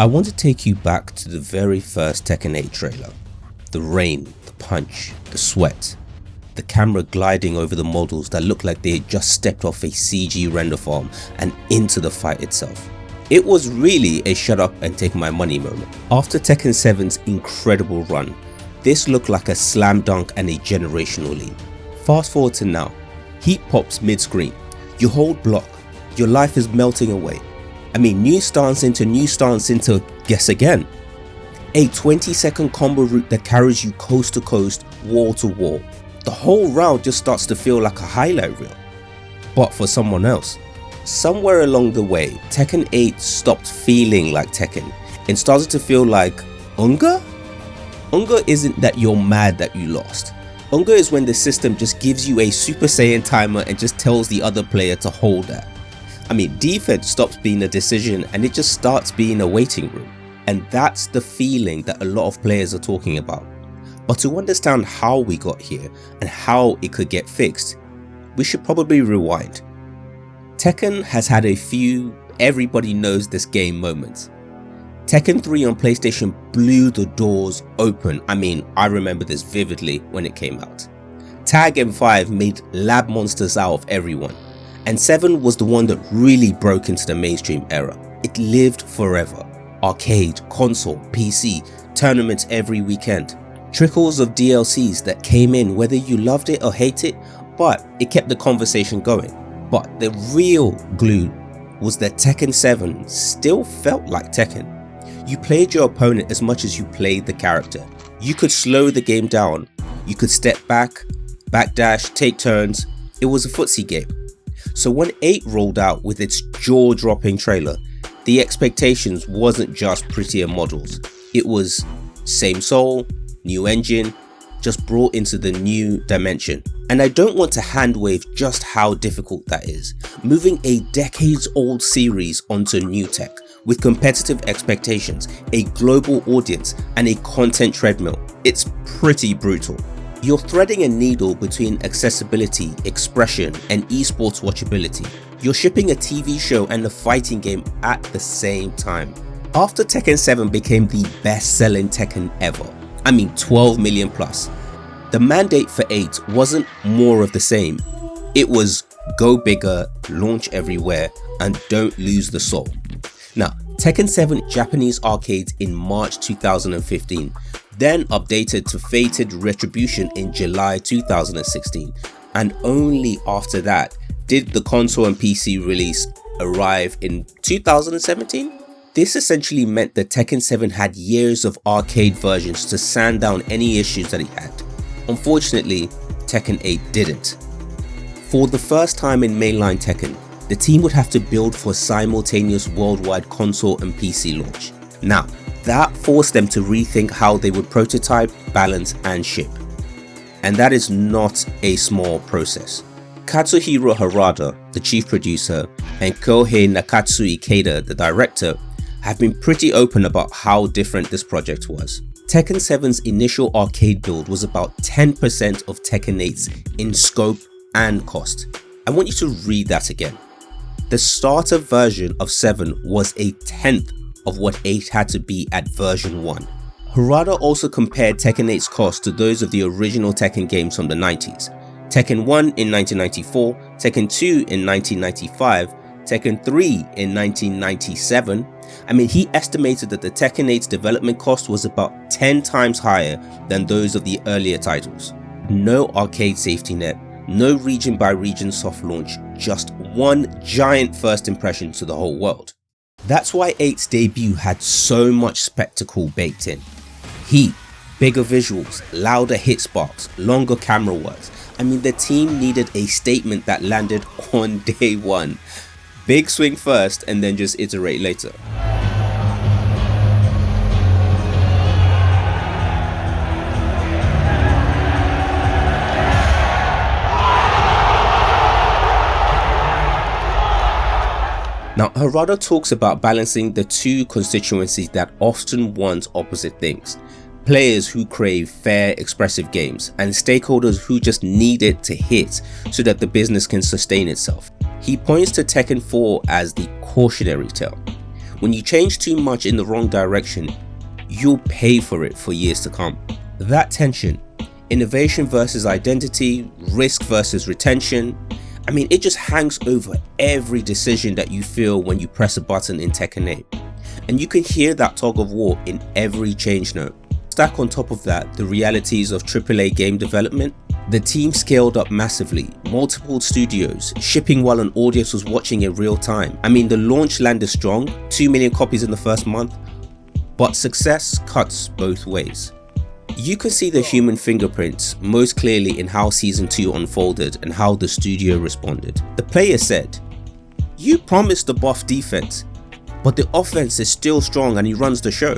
I want to take you back to the very first Tekken 8 trailer. The rain, the punch, the sweat, the camera gliding over the models that looked like they had just stepped off a CG render farm and into the fight itself. It was really a shut up and take my money moment. After Tekken 7's incredible run, this looked like a slam dunk and a generational leap. Fast forward to now, heat pops mid-screen, you hold block, your life is melting away. I mean, new stance into guess again. A 20-second combo route that carries you coast to coast, wall to wall. The whole round just starts to feel like a highlight reel. But for someone else, somewhere along the way, Tekken 8 stopped feeling like Tekken and started to feel like Unga? Unga isn't that you're mad that you lost. Unga is when the system just gives you a Super Saiyan timer and just tells the other player to hold that. I mean, defense stops being a decision and it just starts being a waiting room. And that's the feeling that a lot of players are talking about. But to understand how we got here and how it could get fixed, we should probably rewind. Tekken has had a few everybody knows this game moments. Tekken 3 on PlayStation blew the doors open. I mean, I remember this vividly when it came out. Tag M5 made lab monsters out of everyone. And 7 was the one that really broke into the mainstream era. It lived forever. Arcade, console, PC, tournaments every weekend. Trickles of DLCs that came in whether you loved it or hate it, but it kept the conversation going. But the real glue was that Tekken 7 still felt like Tekken. You played your opponent as much as you played the character. You could slow the game down, you could step back, backdash, take turns. It was a footsie game. So when 8 rolled out with its jaw-dropping trailer, the expectations wasn't just prettier models. It was same soul, new engine, just brought into the new dimension. And I don't want to hand-wave just how difficult that is. Moving a decades-old series onto new tech with competitive expectations, a global audience, and a content treadmill. It's pretty brutal. You're threading a needle between accessibility, expression, and esports watchability. You're shipping a TV show and a fighting game at the same time. After Tekken 7 became the best-selling Tekken ever, I mean 12 million plus, the mandate for 8 wasn't more of the same. It was go bigger, launch everywhere, and don't lose the soul. Now, Tekken 7 Japanese arcades in March 2015, then updated to Fated Retribution in July 2016, and only after that did the console and PC release arrive in 2017. This essentially meant that Tekken 7 had years of arcade versions to sand down any issues that it had. Unfortunately, Tekken 8 didn't. For the first time in mainline Tekken, the team would have to build for simultaneous worldwide console and PC launch. Now, that forced them to rethink how they would prototype, balance, and ship. And that is not a small process. Katsuhiro Harada, the chief producer, and Kohei Nakatsu Ikeda, the director, have been pretty open about how different this project was. Tekken 7's initial arcade build was about 10% of Tekken 8's in scope and cost. I want you to read that again. The starter version of 7 was a tenth of what 8 had to be at version 1. Harada also compared Tekken 8's cost to those of the original Tekken games from the 90s. Tekken 1 in 1994, Tekken 2 in 1995, Tekken 3 in 1997. I mean, he estimated that the Tekken 8's development cost was about 10 times higher than those of the earlier titles. No arcade safety net, no region by region soft launch, just one giant first impression to the whole world. That's why 8's debut had so much spectacle baked in. Heat, bigger visuals, louder hit sparks, longer camera works. I mean, the team needed a statement that landed on day one. Big swing first and then just iterate later. Now, Harada talks about balancing the two constituencies that often want opposite things. Players who crave fair, expressive games, and stakeholders who just need it to hit so that the business can sustain itself. He points to Tekken 4 as the cautionary tale. When you change too much in the wrong direction, you'll pay for it for years to come. That tension, innovation versus identity, risk versus retention, it just hangs over every decision that you feel when you press a button in Tekken 8. And you can hear that tug of war in every change note. Stack on top of that the realities of AAA game development. The team scaled up massively, multiple studios, shipping while an audience was watching in real time. The launch landed strong, 2 million copies in the first month, but success cuts both ways. You can see the human fingerprints most clearly in how Season 2 unfolded and how the studio responded. The player said, "You promised a buff defense, but the offense is still strong and he runs the show."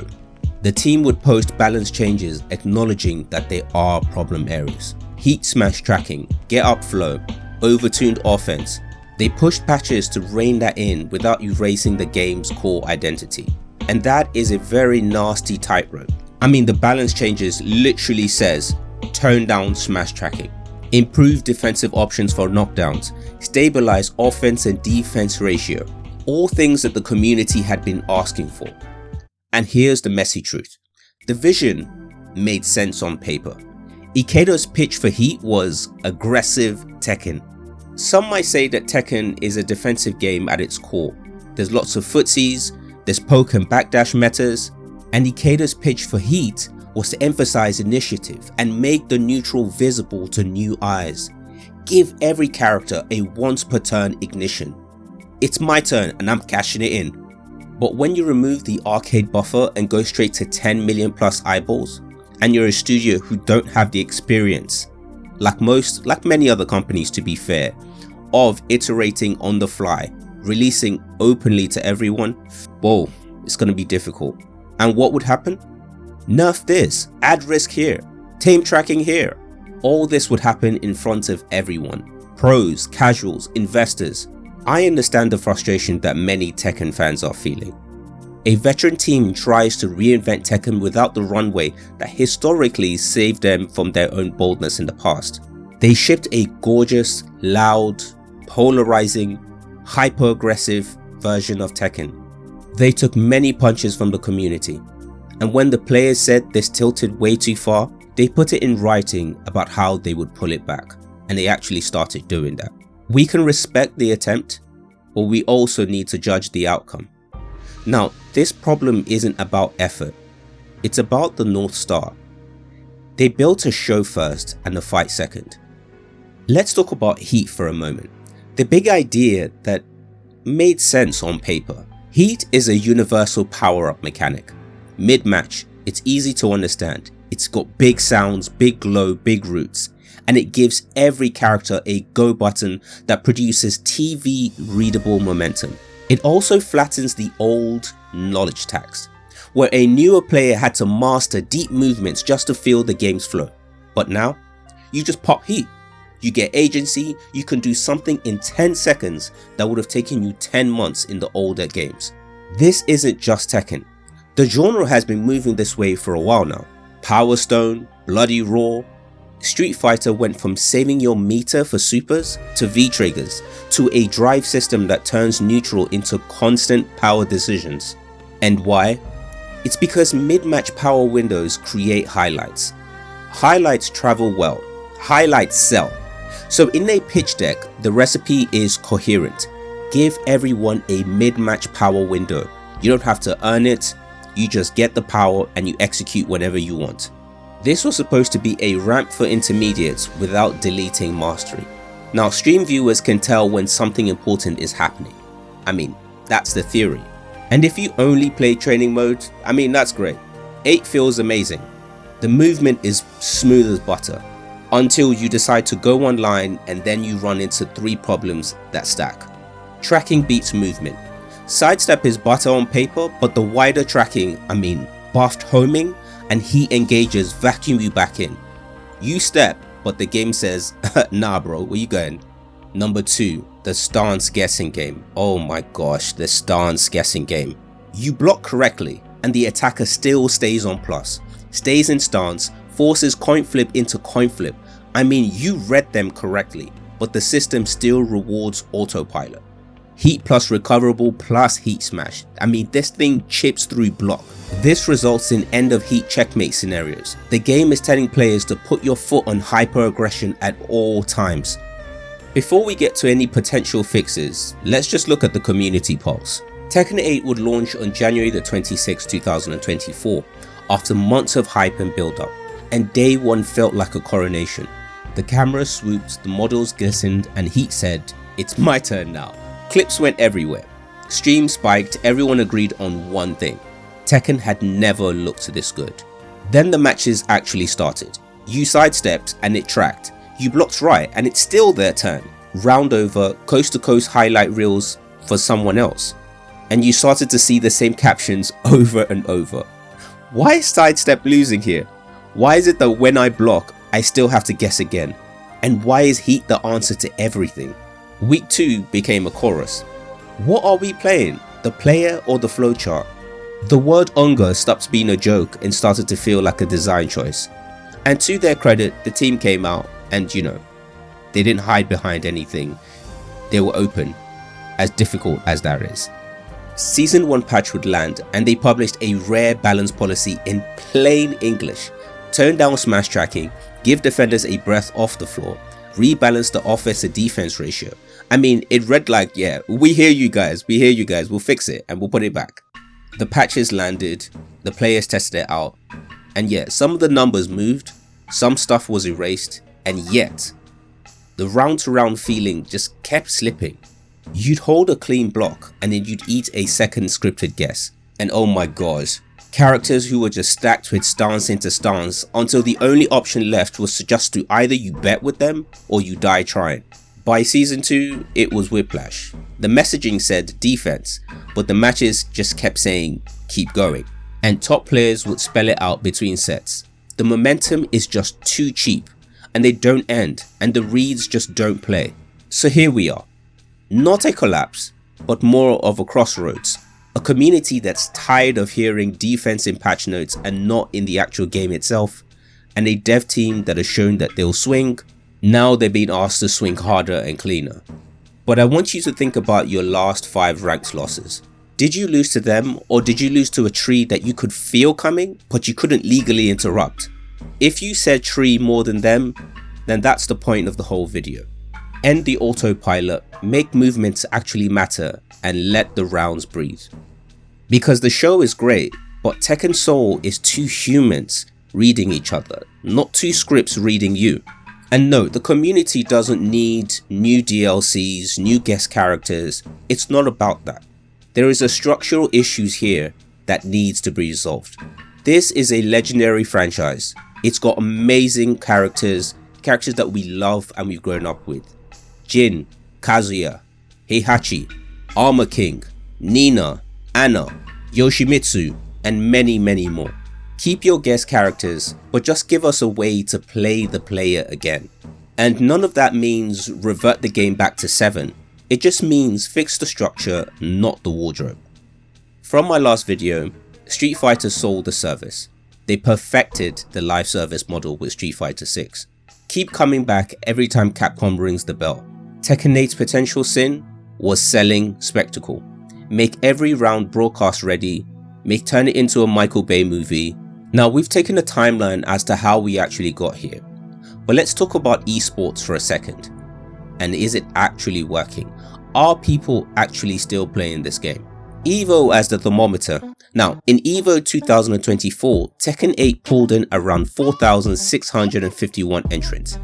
The team would post balance changes acknowledging that there are problem areas. Heat smash tracking, get up flow, overtuned offense. They pushed patches to rein that in without erasing the game's core identity. And that is a very nasty tightrope. The balance changes literally says, tone down smash tracking, improve defensive options for knockdowns, stabilize offense and defense ratio, all things that the community had been asking for. And here's the messy truth. The vision made sense on paper. Ikedo's pitch for Heat was aggressive Tekken. Some might say that Tekken is a defensive game at its core. There's lots of footsies, there's poke and backdash metas, and Ikedo's pitch for Heat was to emphasize initiative and make the neutral visible to new eyes. Give every character a once per turn ignition. It's my turn and I'm cashing it in. But when you remove the arcade buffer and go straight to 10 million plus eyeballs, and you're a studio who don't have the experience, like many other companies to be fair, of iterating on the fly, releasing openly to everyone, whoa, it's going to be difficult. And what would happen? Nerf this, add risk here, tame tracking here. All this would happen in front of everyone. Pros, casuals, investors. I understand the frustration that many Tekken fans are feeling. A veteran team tries to reinvent Tekken without the runway that historically saved them from their own boldness in the past. They shipped a gorgeous, loud, polarizing, hyper-aggressive version of Tekken. They took many punches from the community, and when the players said this tilted way too far, they put it in writing about how they would pull it back, and they actually started doing that. We can respect the attempt, but we also need to judge the outcome. Now, this problem isn't about effort, it's about the North Star. They built a show first and a fight second. Let's talk about Heat for a moment. The big idea that made sense on paper. Heat is a universal power-up mechanic. Mid-match, it's easy to understand. It's got big sounds, big glow, big roots, and it gives every character a go button that produces TV-readable momentum. It also flattens the old knowledge tax, where a newer player had to master deep movements just to feel the game's flow. But now, you just pop Heat. You get agency, you can do something in 10 seconds that would have taken you 10 months in the older games. This isn't just Tekken. The genre has been moving this way for a while now. Power Stone, Bloody Raw. Street Fighter went from saving your meter for supers to V-triggers to a drive system that turns neutral into constant power decisions. And why? It's because mid-match power windows create highlights. Highlights travel well. Highlights sell. So in a pitch deck, the recipe is coherent. Give everyone a mid-match power window. You don't have to earn it, you just get the power and you execute whenever you want. This was supposed to be a ramp for intermediates without deleting mastery. Now, stream viewers can tell when something important is happening. That's the theory. And if you only play training mode, that's great. 8 feels amazing. The movement is smooth as butter. Until you decide to go online and then you run into 3 problems that stack. Tracking beats movement. Sidestep is butter on paper, but the wider tracking, buffed homing and Heat engages vacuum you back in. You step, but the game says, nah bro, where you going? Number 2, the stance guessing game. Oh my gosh, the stance guessing game. You block correctly and the attacker still stays on plus, stays in stance, forces coin flip into coin flip. You read them correctly, but the system still rewards autopilot. Heat plus recoverable plus heat smash. I mean, this thing chips through block. This results in end of heat checkmate scenarios. The game is telling players to put your foot on hyper aggression at all times. Before we get to any potential fixes, let's just look at the community polls. Tekken 8 would launch on January the 26th, 2024, after months of hype and build up, and day one felt like a coronation. The camera swooped, the models glistened, and Heat said, "It's my turn now." Clips went everywhere. Streams spiked, everyone agreed on one thing. Tekken had never looked this good. Then the matches actually started. You sidestepped and it tracked. You blocked right and it's still their turn. Round over, coast to coast highlight reels for someone else. And you started to see the same captions over and over. Why is sidestep losing here? Why is it that when I block, I still have to guess again? And why is Heat the answer to everything? Week 2 became a chorus. What are we playing? The player or the flowchart? The word Unga stopped being a joke and started to feel like a design choice. And to their credit, the team came out and they didn't hide behind anything. They were open, as difficult as that is. Season 1 patch would land and they published a rare balance policy in plain English. Turn down smash tracking, give defenders a breath off the floor, rebalance the offense to defense ratio. I mean, it read like, yeah, we hear you guys, we'll fix it and we'll put it back. The patches landed, the players tested it out, and yeah, some of the numbers moved, some stuff was erased, and yet, the round to round feeling just kept slipping. You'd hold a clean block and then you'd eat a second scripted guess, and oh my god, characters who were just stacked with stance into stance until the only option left was just to either you bet with them or you die trying. By season 2, it was whiplash. The messaging said defense, but the matches just kept saying keep going. And top players would spell it out between sets. The momentum is just too cheap, and they don't end, and the reads just don't play. So here we are. Not a collapse, but more of a crossroads. A community that's tired of hearing defense in patch notes and not in the actual game itself, and a dev team that has shown that they'll swing. Now they're being asked to swing harder and cleaner. But I want you to think about your last 5 ranked losses. Did you lose to them, or did you lose to a tree that you could feel coming but you couldn't legally interrupt? If you said tree more than them, then that's the point of the whole video. End the autopilot, make movements actually matter, and let the rounds breathe. Because the show is great, but Tekken Soul is 2 humans reading each other, not 2 scripts reading you. And no, the community doesn't need new DLCs, new guest characters. It's not about that. There is a structural issues here that needs to be resolved. This is a legendary franchise. It's got amazing characters that we love and we've grown up with. Jin, Kazuya, Heihachi, Armor King, Nina, Anna, Yoshimitsu, and many, many more. Keep your guest characters, but just give us a way to play the player again. And none of that means revert the game back to 7. It just means fix the structure, not the wardrobe. From my last video, Street Fighter sold the service. They perfected the live service model with Street Fighter 6. Keep coming back every time Capcom rings the bell. Tekken 8's potential sin was selling spectacle. Make every round broadcast ready, turn it into a Michael Bay movie. Now we've taken a timeline as to how we actually got here, but let's talk about esports for a second. And is it actually working? Are people actually still playing this game? Evo as the thermometer. Now in Evo 2024, Tekken 8 pulled in around 4,651 entrants.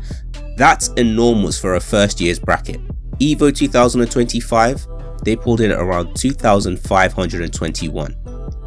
That's enormous for a first year's bracket. Evo 2025, they pulled in around 2,521.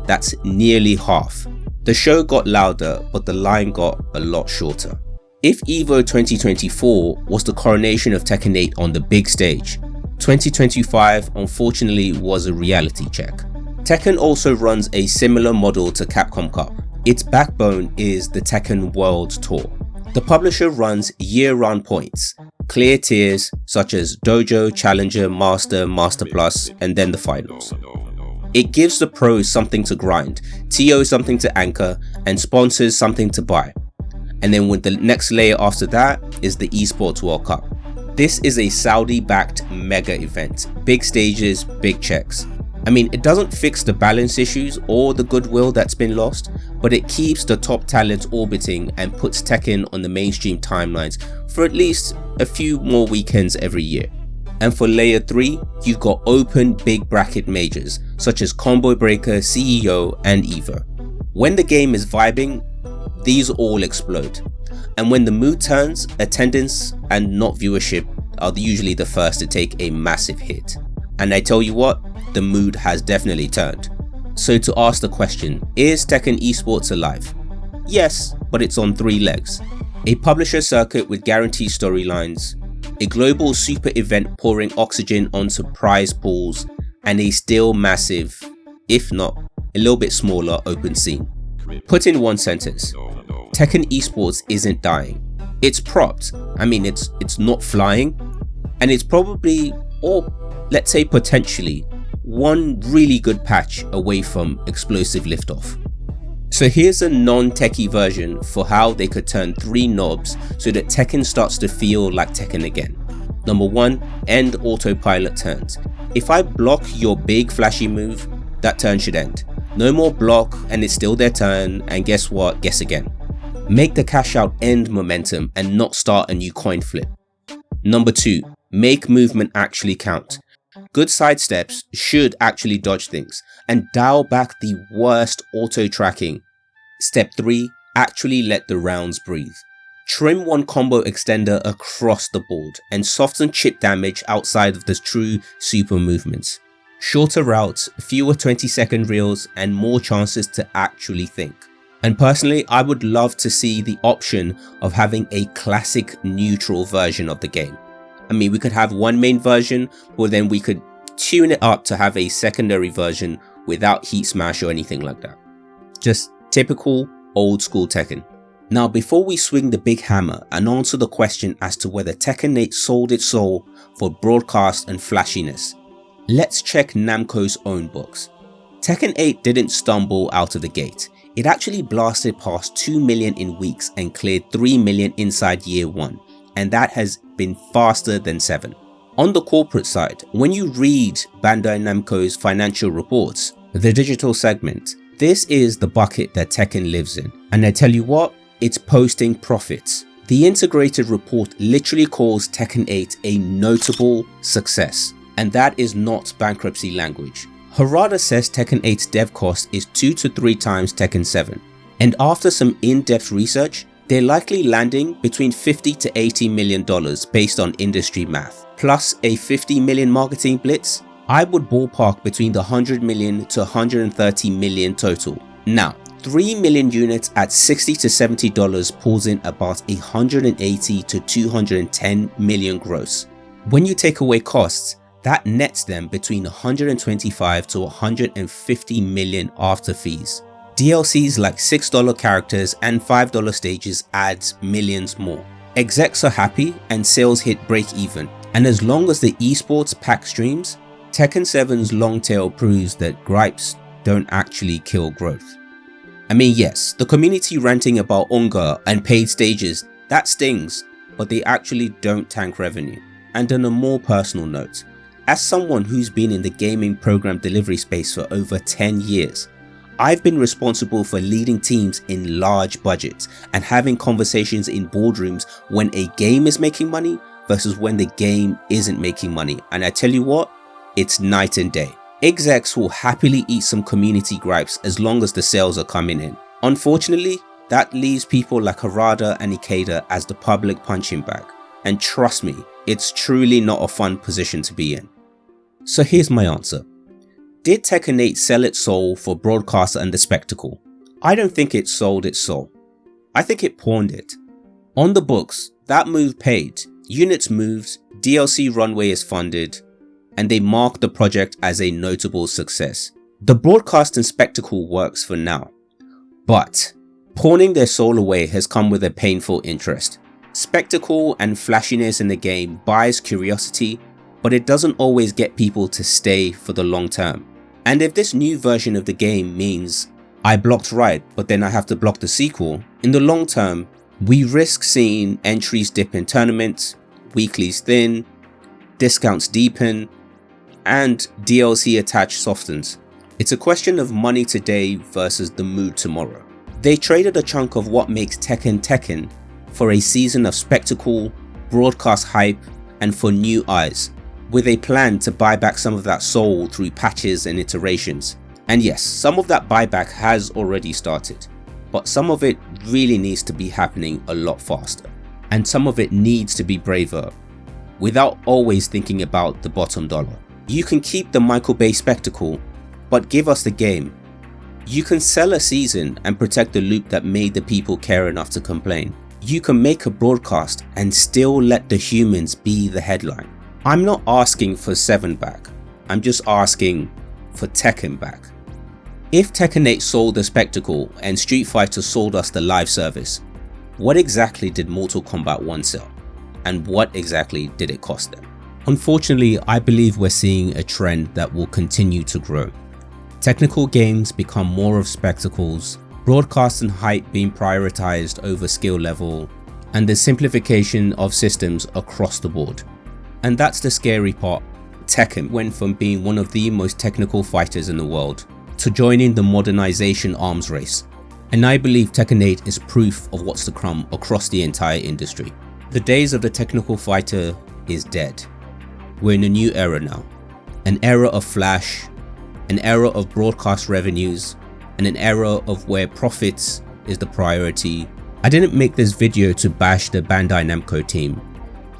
That's nearly half. The show got louder, but the line got a lot shorter. If Evo 2024 was the coronation of Tekken 8 on the big stage, 2025 unfortunately was a reality check. Tekken also runs a similar model to Capcom Cup. Its backbone is the Tekken World Tour. The publisher runs year-round points, clear tiers such as Dojo, Challenger, Master, Master Plus, and then the finals. It gives the pros something to grind, TO something to anchor, and sponsors something to buy. And then with the next layer after that is the Esports World Cup. This is a Saudi-backed mega event, big stages, big checks. I mean, it doesn't fix the balance issues or the goodwill that's been lost, but it keeps the top talent orbiting and puts Tekken on the mainstream timelines for at least a few more weekends every year. And for layer 3, you've got open big bracket majors such as Combo Breaker, CEO and EVO. When the game is vibing, these all explode. And when the mood turns, attendance and not viewership are usually the first to take a massive hit. And I tell you what, the mood has definitely turned. So to ask the question, is Tekken Esports alive? Yes, but it's on 3 legs. A publisher circuit with guaranteed storylines, a global super event pouring oxygen onto prize pools, and a still massive, if not a little bit smaller, open scene. Put in one sentence, Tekken Esports isn't dying. It's propped. I mean, it's not flying, and it's probably, or let's say potentially, one really good patch away from explosive liftoff. So here's a non-techie version for how they could turn 3 knobs so that Tekken starts to feel like Tekken again. Number 1, end autopilot turns. If I block your big flashy move, that turn should end. No more block and it's still their turn, and guess what? Guess again. Make the cash out end momentum and not start a new coin flip. Number 2, make movement actually count. Good sidesteps should actually dodge things, and dial back the worst auto tracking. Step 3, actually let the rounds breathe. Trim one combo extender across the board and soften chip damage outside of the true super movements. Shorter routes, fewer 20-second reels, and more chances to actually think. And personally, I would love to see the option of having a classic neutral version of the game. I mean, we could have one main version, or then we could tune it up to have a secondary version without heat smash or anything like that. Just typical old school Tekken. Now, before we swing the big hammer and answer the question as to whether Tekken 8 sold its soul for broadcast and flashiness, let's check Namco's own books. Tekken 8 didn't stumble out of the gate. It actually blasted past 2 million in weeks and cleared 3 million inside year 1. And that has been faster than 7. On the corporate side, when you read Bandai Namco's financial reports, the digital segment, this is the bucket that Tekken lives in. And I tell you what, it's posting profits. The integrated report literally calls Tekken 8 a notable success. And that is not bankruptcy language. Harada says Tekken 8's dev cost is 2 to 3 times Tekken 7. And after some in-depth research, they're likely landing between $50 to $80 million based on industry math, plus a $50 million marketing blitz. I would ballpark between the $100 million to $130 million total. Now, 3 million units at $60 to $70 pulls in about $180 to $210 million gross. When you take away costs, that nets them between $125 to $150 million after fees. DLCs like $6 characters and $5 stages adds millions more. Execs are happy and sales hit break even, and as long as the esports pack streams, Tekken 7's long tail proves that gripes don't actually kill growth. I mean, yes, the community ranting about Unga and paid stages, that stings, but they actually don't tank revenue. And on a more personal note, as someone who's been in the gaming program delivery space for over 10 years, I've been responsible for leading teams in large budgets and having conversations in boardrooms when a game is making money versus when the game isn't making money. And I tell you what, it's night and day. Execs will happily eat some community gripes as long as the sales are coming in. Unfortunately, that leaves people like Harada and Ikeda as the public punching bag. And trust me, it's truly not a fun position to be in. So here's my answer. Did Tekken 8 sell its soul for broadcaster and the spectacle? I don't think it sold its soul. I think it pawned it. On the books, that move paid, units moved, DLC Runway is funded, and they mark the project as a notable success. The broadcast and spectacle works for now, but pawning their soul away has come with a painful interest. Spectacle and flashiness in the game buys curiosity, but it doesn't always get people to stay for the long term. And if this new version of the game means I blocked right, but then I have to block the sequel, in the long term, we risk seeing entries dip in tournaments, weeklies thin, discounts deepen, and DLC attach softens. It's a question of money today versus the mood tomorrow. They traded a chunk of what makes Tekken Tekken for a season of spectacle, broadcast hype, and for new eyes, with a plan to buy back some of that soul through patches and iterations. And yes, some of that buyback has already started, but some of it really needs to be happening a lot faster. And some of it needs to be braver, without always thinking about the bottom dollar. You can keep the Michael Bay spectacle, but give us the game. You can sell a season and protect the loop that made the people care enough to complain. You can make a broadcast and still let the humans be the headline. I'm not asking for 7 back, I'm just asking for Tekken back. If Tekken 8 sold the spectacle and Street Fighter sold us the live service, what exactly did Mortal Kombat 1 sell? And what exactly did it cost them? Unfortunately, I believe we're seeing a trend that will continue to grow. Technical games become more of spectacles, broadcast and hype being prioritized over skill level, and the simplification of systems across the board. And that's the scary part. Tekken went from being one of the most technical fighters in the world to joining the modernization arms race. And I believe Tekken 8 is proof of what's to come across the entire industry. The days of the technical fighter is dead. We're in a new era now. An era of flash, an era of broadcast revenues, and an era of where profits is the priority. I didn't make this video to bash the Bandai Namco team,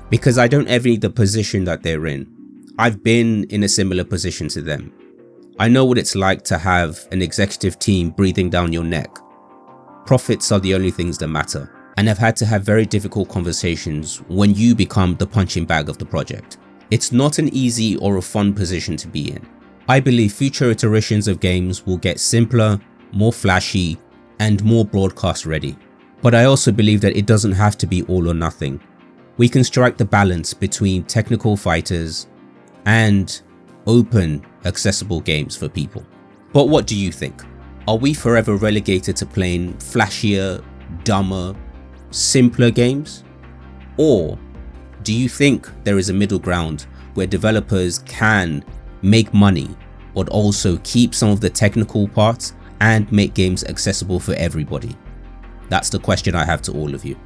because I don't envy the position that they're in. I've been in a similar position to them. I know what it's like to have an executive team breathing down your neck. Profits are the only things that matter, and I've had to have very difficult conversations when you become the punching bag of the project. It's not an easy or a fun position to be in. I believe future iterations of games will get simpler, more flashy, and more broadcast ready. But I also believe that it doesn't have to be all or nothing. We can strike the balance between technical fighters and open, accessible games for people. But what do you think? Are we forever relegated to playing flashier, dumber, simpler games? Or do you think there is a middle ground where developers can make money but also keep some of the technical parts and make games accessible for everybody? That's the question I have to all of you.